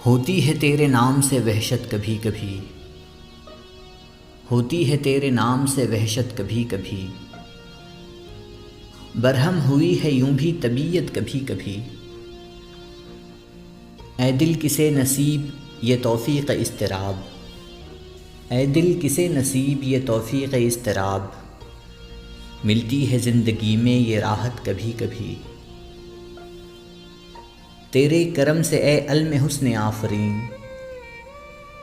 ہوتی ہے تیرے نام سے وحشت کبھی کبھی، ہوتی ہے تیرے نام سے وحشت کبھی کبھی، برہم ہوئی ہے یوں بھی طبیعت کبھی کبھی۔ اے دل کسے نصیب یہ توفیق اضطراب، اے دل کسے نصیب یہ توفیق اضطراب، ملتی ہے زندگی میں یہ راحت کبھی کبھی۔ تیرے کرم سے اے علم حسن آفریں،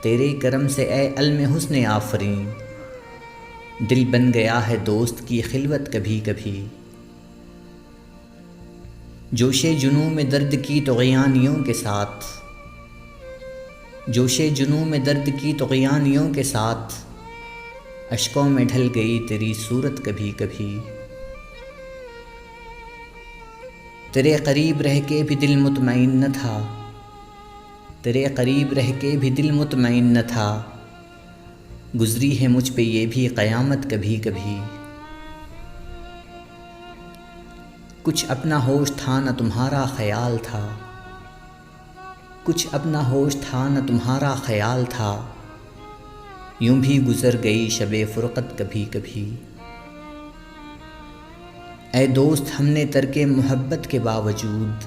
تیرے کرم سے اے علم حسن آفریں، دل بن گیا ہے دوست کی خلوت کبھی کبھی۔ جوش جنوں میں درد کی طغیانیوں کے ساتھ، جوش جنوں میں درد کی طغیانیوں کے ساتھ، اشکوں میں ڈھل گئی تیری صورت کبھی کبھی۔ تیرے قریب رہ کے بھی دل مطمئن نہ تھا، تیرے قریب رہ کے بھی دل مطمئن نہ تھا، گزری ہے مجھ پہ یہ بھی قیامت کبھی کبھی۔ کچھ اپنا ہوش تھا نہ تمہارا خیال تھا، کچھ اپنا ہوش تھا نہ تمہارا خیال تھا، یوں بھی گزر گئی شب فرقت کبھی کبھی۔ اے دوست ہم نے ترک محبت کے باوجود،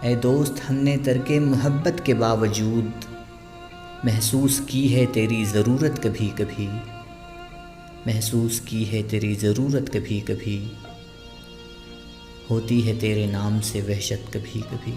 اے دوست ہم نے ترک محبت کے باوجود، محسوس کی ہے تیری ضرورت کبھی کبھی، محسوس کی ہے تیری ضرورت کبھی کبھی، ہوتی ہے تیرے نام سے وحشت کبھی کبھی۔